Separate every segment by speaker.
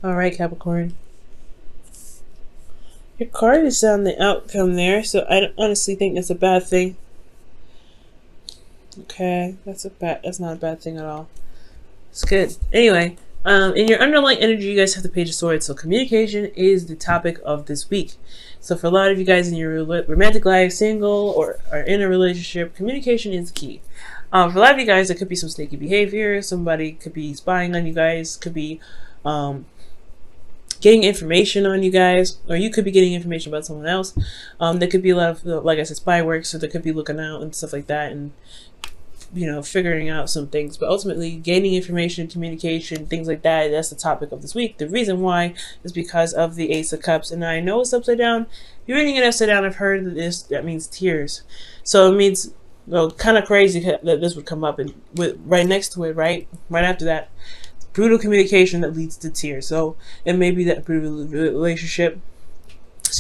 Speaker 1: All right, Capricorn. Your card is on the outcome there, so I don't honestly think that's a bad thing. Okay, that's not a bad thing at all. It's good. Anyway, in your underlying energy, you guys have the Page of Swords. So communication is the topic of this week. So for a lot of you guys in your romantic life, single or are in a relationship, communication is key. For a lot of you guys, it could be some sneaky behavior. Somebody could be spying on you guys. Could be getting information on you guys, or you could be getting information about someone else. There could be a lot of, like I said, spy work. So there could be looking out and stuff like that, and figuring out some things. But ultimately, gaining information, communication, things like that, that's the topic of this week. The reason why is because of the Ace of Cups. And I know it's upside down. If you're reading it upside down, I've heard that means tears. So it means, well, kind of crazy that this would come up. And right next to it, right after that, brutal communication that leads to tears. So it may be that brutal relationship,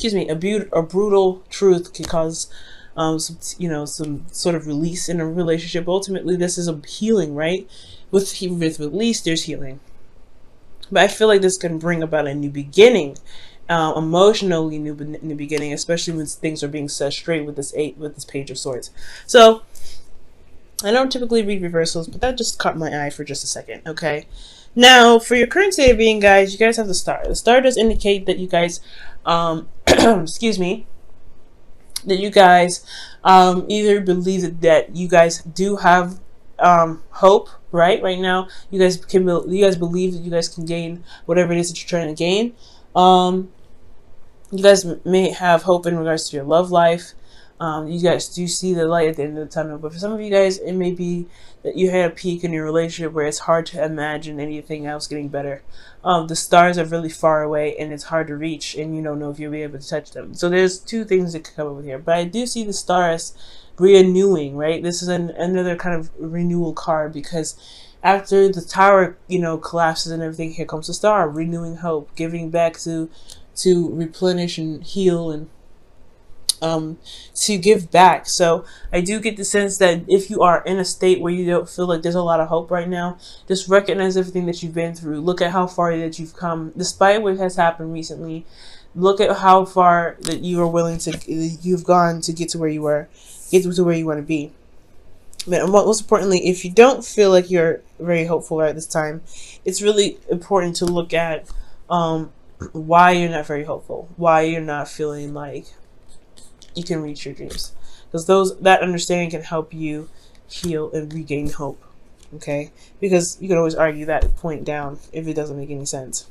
Speaker 1: a brutal truth can cause some sort of release in a relationship. Ultimately, this is a healing, right? With release, there's healing. But I feel like this can bring about a new beginning, emotionally new beginning, especially when things are being set straight with this Page of Swords. So I don't typically read reversals, but that just caught my eye for just a second. Okay. Now, for your current state of being, guys, you guys have the Star. The Star does indicate that you guys, excuse me, that you guys either believe that you guys do have hope, right now. You guys believe that you guys can gain whatever it is that you're trying to gain. You guys may have hope in regards to your love life. You guys do see the light at the end of the tunnel. But for some of you guys, it may be that you had a peak in your relationship where it's hard to imagine anything else getting better. The stars are really far away and it's hard to reach, and you don't know if you'll be able to touch them. So there's two things that could come up with here. But I do see the stars renewing, right? This is another kind of renewal card, because after the tower, collapses and everything, here comes the Star, renewing hope, giving back to replenish and heal, and to give back. So I do get the sense that if you are in a state where you don't feel like there's a lot of hope right now, just recognize everything that you've been through. Look at how far that you've come, despite what has happened recently. Look at how far that you've gone to get to where you want to be. But most importantly, if you don't feel like you're very hopeful at this time, it's really important to look at why you're not very hopeful, why you're not feeling like you can reach your dreams, because that understanding can help you heal and regain hope. Okay, because you can always argue that point down if it doesn't make any sense.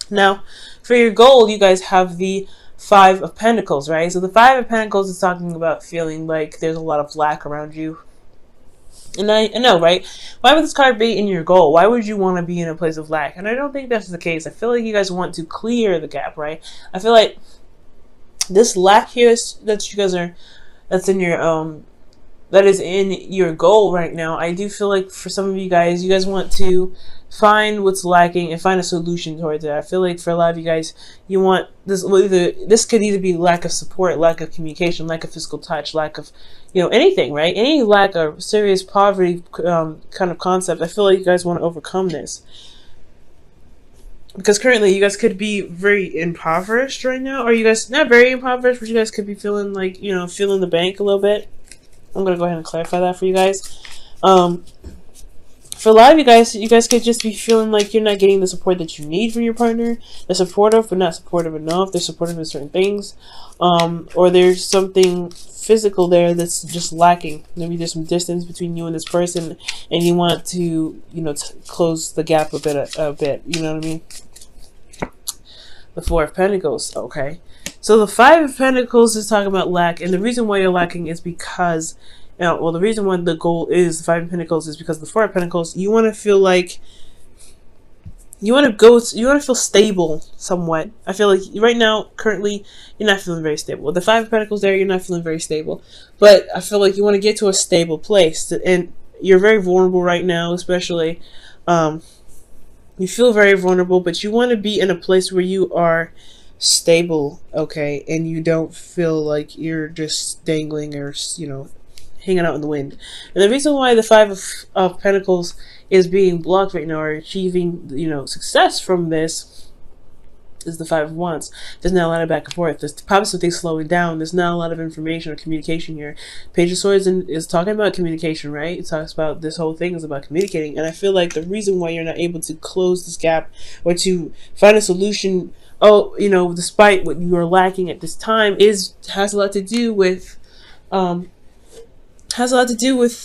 Speaker 1: Now, for your goal, you guys have the Five of Pentacles, right? So the Five of Pentacles is talking about feeling like there's a lot of lack around you. And I know, right? Why would this card be in your goal? Why would you want to be in a place of lack? And I don't think that's the case. I feel like you guys want to clear the gap, right? I feel like this lack here that's in your that is in your goal right now. I do feel like for some of you guys want to find what's lacking and find a solution towards it. I feel like for a lot of you guys, you want this. This could either be lack of support, lack of communication, lack of physical touch, lack of anything, right? Any lack of serious poverty kind of concept. I feel like you guys want to overcome this. Because currently you guys could be very impoverished right now. Or you guys, not very impoverished, but you guys could be feeling like, feeling the bank a little bit. I'm going to go ahead and clarify that for you guys. For a lot of you guys could just be feeling like you're not getting the support that you need from your partner. They're supportive, but not supportive enough. They're supportive of certain things. Or there's something physical there that's just lacking. Maybe there's some distance between you and this person, and you want to, close the gap a bit. You know what I mean? The Four of Pentacles. Okay. So the Five of Pentacles is talking about lack, and the reason why you're lacking is because, the reason why the goal is the Five of Pentacles is because the Four of Pentacles, you want to feel like you want to feel stable somewhat. I feel like right now, currently, you're not feeling very stable. With the Five of Pentacles there, you're not feeling very stable. But I feel like you want to get to a stable place. And you're very vulnerable right now, especially. You feel very vulnerable, but you want to be in a place where you are stable, okay? And you don't feel like you're just dangling or, hanging out in the wind. And the reason why the Five of Pentacles is being blocked right now or achieving, success from this is the Five of Wands. There's not a lot of back and forth. There's probably something slowing down. There's not a lot of information or communication here. Page of Swords is talking about communication, right? It talks about this whole thing is about communicating. And I feel like the reason why you're not able to close this gap or to find a solution, despite what you are lacking at this time, has a lot to do with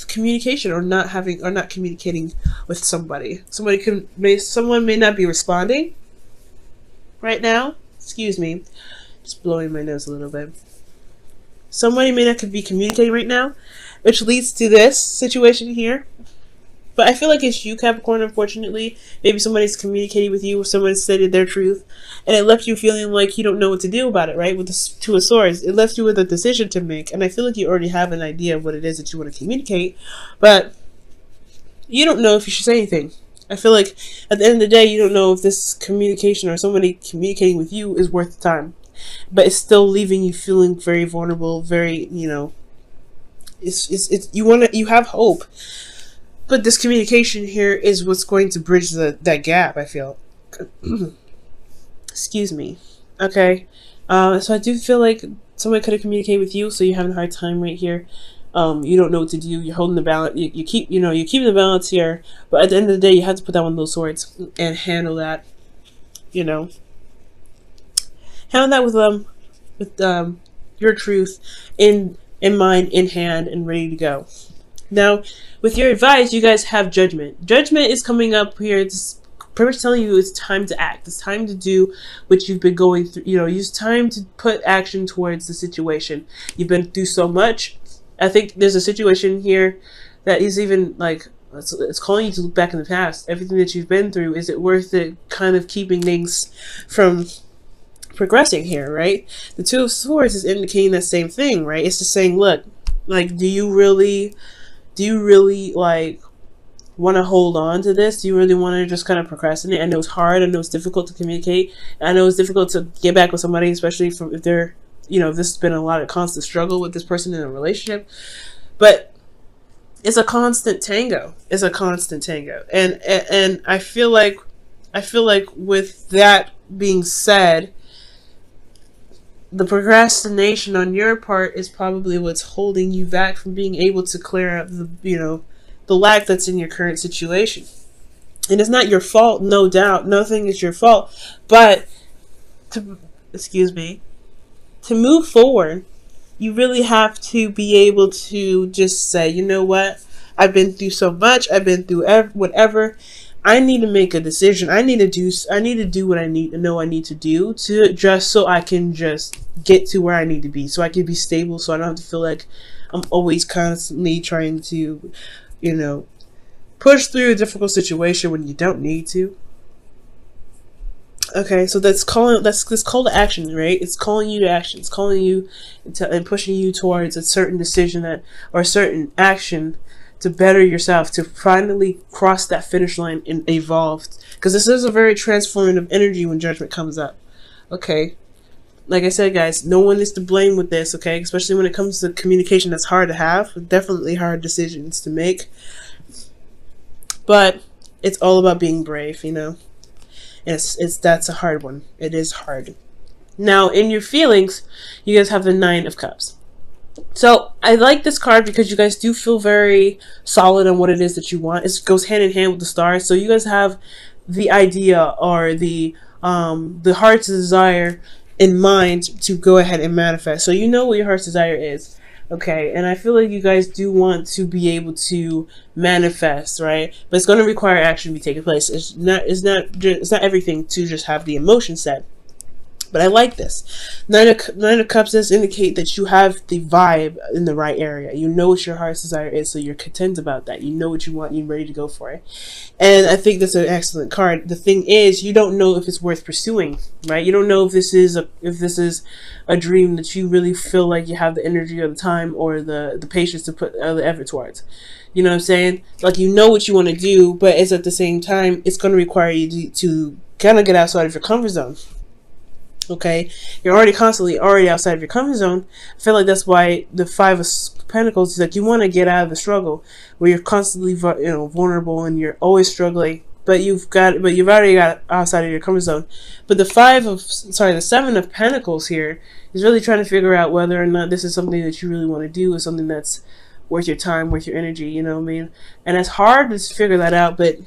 Speaker 1: communication or not communicating with somebody. Someone may not be responding right now. Excuse me, just blowing my nose a little bit. Somebody may not be communicating right now, which leads to this situation here. But I feel like it's you, Capricorn, unfortunately. Maybe somebody's communicating with you or someone stated their truth, and it left you feeling like you don't know what to do about it, right? With the Two of Swords, it left you with a decision to make, and I feel like you already have an idea of what it is that you want to communicate, but you don't know if you should say anything. I feel like at the end of the day, you don't know if this communication or somebody communicating with you is worth the time. But it's still leaving you feeling very vulnerable, very, you have hope. But this communication here is what's going to bridge that gap, I feel. Excuse me. Okay. So I do feel like somebody could have communicated with you, so you're having a hard time right here. You don't know what to do. You're holding the balance. You keep the balance here, but at the end of the day, you have to put down one of those swords and handle that. Handle that with your truth in mind, in hand, and ready to go. Now, with your advice, you guys have Judgment. Judgment is coming up here. It's pretty much telling you it's time to act. It's time to do what you've been going through. It's time to put action towards the situation. You've been through so much. I think there's a situation here that is even like, it's calling you to look back in the past. Everything that you've been through, is it worth it kind of keeping things from progressing here, right? The Two of Swords is indicating that same thing, right? It's just saying, look, like, do you really like want to hold on to this? Do you really want to just kind of procrastinate? I know it's hard. I know it's difficult to communicate. I know it's difficult to get back with somebody, especially if they're, this has been a lot of constant struggle with this person in a relationship. But it's a constant tango. It's a constant tango. And I feel like with that being said, the procrastination on your part is probably what's holding you back from being able to clear up the lack that's in your current situation. And it's not your fault, no doubt. Nothing is your fault. But to move forward, you really have to be able to just say, you know what? I've been through so much. I've been through whatever. I need to make a decision. I need to do what I need to do to just so I can just get to where I need to be, so I can be stable, so I don't have to feel like I'm always constantly trying to, push through a difficult situation when you don't need to. Okay, so that's call to action, right? It's calling you to action. It's calling you and pushing you towards a certain decision or a certain action to better yourself, to finally cross that finish line and evolve. Because this is a very transformative energy when Judgment comes up. Okay, like I said, guys, no one is to blame with this. Okay, especially when it comes to communication, that's hard to have. Definitely hard decisions to make. But it's all about being brave, And that's a hard one. It is hard. Now, in your feelings, you guys have the Nine of Cups. So I like this card because you guys do feel very solid on what it is that you want. It goes hand in hand with the stars. So you guys have the idea or the heart's desire in mind to go ahead and manifest. So you know what your heart's desire is. Okay, and I feel like you guys do want to be able to manifest, right? But it's going to require action to be taking place. It's not everything to just have the emotion set. But I like this. Nine of Cups does indicate that you have the vibe in the right area. You know what your heart's desire is, so you're content about that. You know what you want, you're ready to go for it. And I think that's an excellent card. The thing is, you don't know if it's worth pursuing, right? You don't know if this is a dream that you really feel like you have the energy or the time or the patience to put the effort towards. You know what I'm saying? Like, you know what you want to do, but it's at the same time, it's going to require you to kind of get outside of your comfort zone. Okay, you're already constantly outside of your comfort zone. I feel like that's why the Five of Pentacles is like you want to get out of the struggle where you're constantly vulnerable and you're always struggling. But you've already got outside of your comfort zone. But the Seven of Pentacles here is really trying to figure out whether or not this is something that you really want to do, or something that's worth your time, worth your energy. You know what I mean? And it's hard to figure that out, but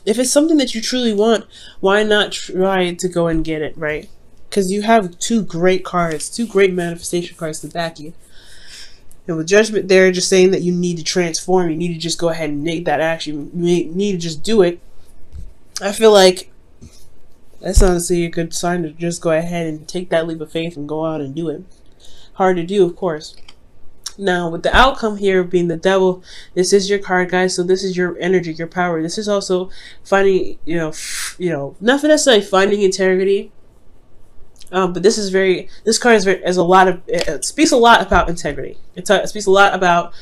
Speaker 1: if it's something that you truly want, why not try to go and get it, right? Because you have two great manifestation cards to back you. And with Judgment there, just saying that you need to transform, you need to just go ahead and make that action, you need to just do it. I feel like that's honestly a good sign to just go ahead and take that leap of faith and go out and do it. Hard to do, of course. Now, with the outcome here being the Devil, this is your card, guys. So this is your energy, your power. This is also finding, not necessarily finding integrity. But this card it speaks a lot about integrity. It speaks a lot about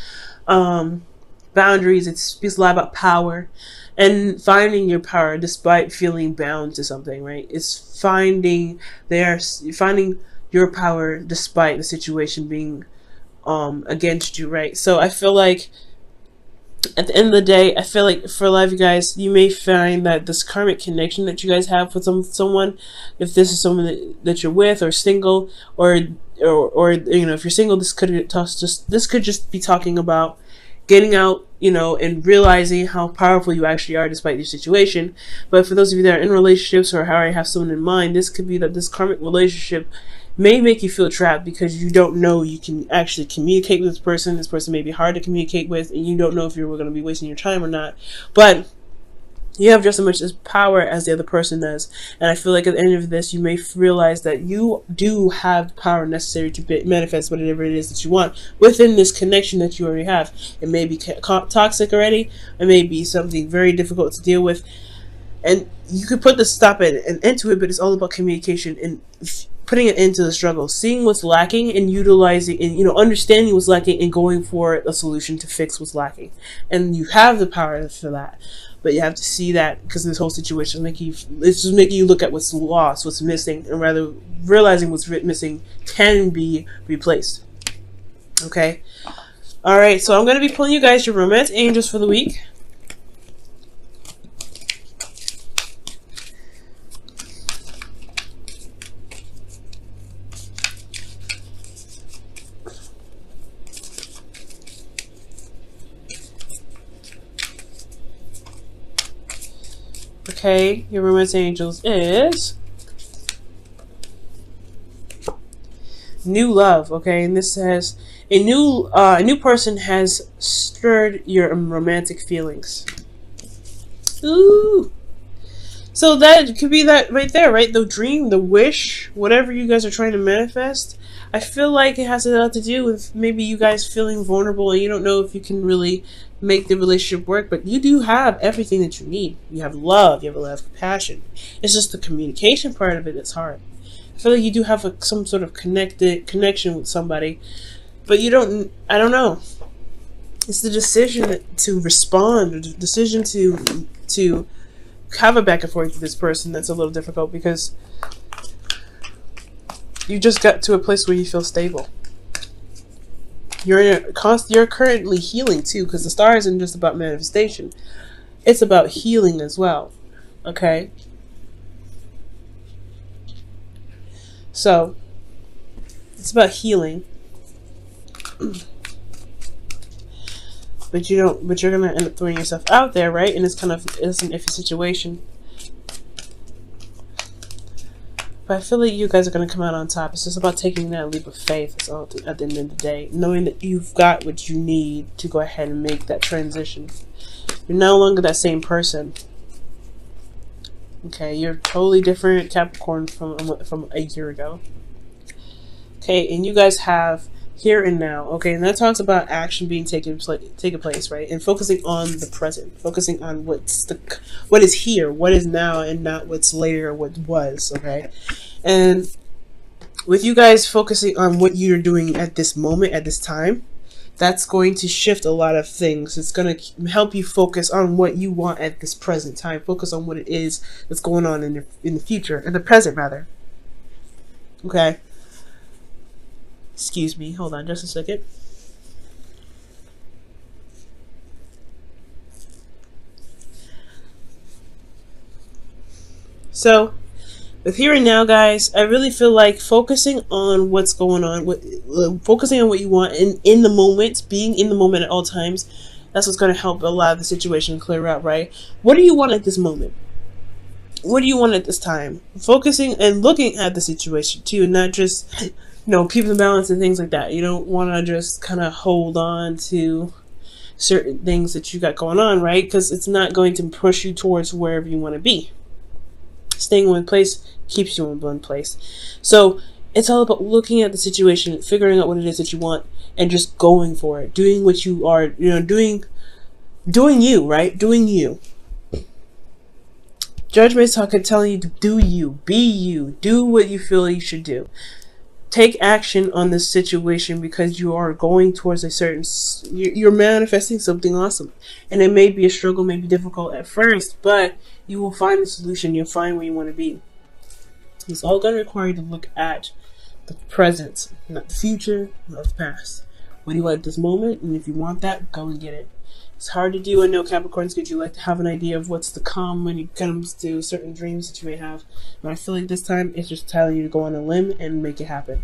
Speaker 1: boundaries. It speaks a lot about power and finding your power despite feeling bound to something, right? It's finding your power despite the situation being against you, right? So I feel like at the end of the day, I feel like for a lot of you guys, you may find that this karmic connection that you guys have with someone, if this is someone that you're with, or single, or if you're single, this could just be talking about getting out, and realizing how powerful you actually are despite your situation. But for those of you that are in relationships or already have someone in mind, this could be that this karmic relationship may make you feel trapped because you don't know you can actually communicate with this person. This person may be hard to communicate with, and you don't know if you're going to be wasting your time or not. But you have just as much power as the other person does. And I feel like at the end of this, you may realize that you do have the power necessary to manifest whatever it is that you want within this connection that you already have. It may be toxic already. It may be something very difficult to deal with. And you could put the stop and into it, but it's all about communication and putting it into the struggle, seeing what's lacking and utilizing and understanding what's lacking and going for a solution to fix what's lacking. And you have the power for that, but you have to see that, because this whole situation it's just making you look at what's lost, what's missing, and rather realizing what's missing can be replaced. Okay, all right. So I'm going to be pulling you guys your romance angels for the week. Okay, your romance angels is new love. Okay, and this says a new person has stirred your romantic feelings. Ooh, so that could be that right there, right? The dream, the wish, whatever you guys are trying to manifest. I feel like it has a lot to do with maybe you guys feeling vulnerable and you don't know if you can really make the relationship work, but you do have everything that you need. You have love, you have a lot of compassion. It's just the communication part of it that's hard. I feel like you do have some sort of connection with somebody, but I don't know. It's the decision to respond, or the decision to have a back and forth with this person that's a little difficult, because you just got to a place where you feel stable. You're currently healing too, because the star isn't just about manifestation. It's about healing as well. Okay? So, it's about healing. But you're gonna end up throwing yourself out there, right? And it's an iffy situation. But I feel like you guys are going to come out on top. It's just about taking that leap of faith. It's all at the end of the day. Knowing that you've got what you need to go ahead and make that transition. You're no longer that same person. Okay, you're totally different Capricorn from a year ago. Okay, and you guys have here and now. Okay, and that talks about action being taken place, right? And focusing on the present, focusing on what is here, what is now, and not what's later or what was. Okay, and with you guys focusing on what you're doing at this moment, at this time, that's going to shift a lot of things. It's going to help you focus on what you want at this present time. Focus on what it is that's going on in the future, in the present rather. Okay. Excuse me. Hold on just a second. So, with here and now, guys, I really feel like focusing on what's going on, focusing on what you want in the moment, being in the moment at all times, that's what's going to help a lot of the situation clear out, right? What do you want at this moment? What do you want at this time? Focusing and looking at the situation too, not just, you know, keeping the balance and things like that. You don't want to just kind of hold on to certain things that you got going on, right? Because it's not going to push you towards wherever you want to be. Staying in one place keeps you in one place. So it's all about looking at the situation, figuring out what it is that you want, and just going for it. Doing what you are, you know, doing you, right? Doing you. Judgment's talking, telling you to do you, be you, do what you feel you should do. Take action on this situation because you are going towards a certain, you're manifesting something awesome. And it may be a struggle, may be difficult at first, but you will find the solution. You'll find where you want to be. It's all going to require you to look at the present, not the future, not the past. What do you want at this moment? And if you want that, go and get it. It's hard to do. I know Capricorns, because you like to have an idea of what's to come when it comes to certain dreams that you may have. But I feel like this time it's just telling you to go on a limb and make it happen.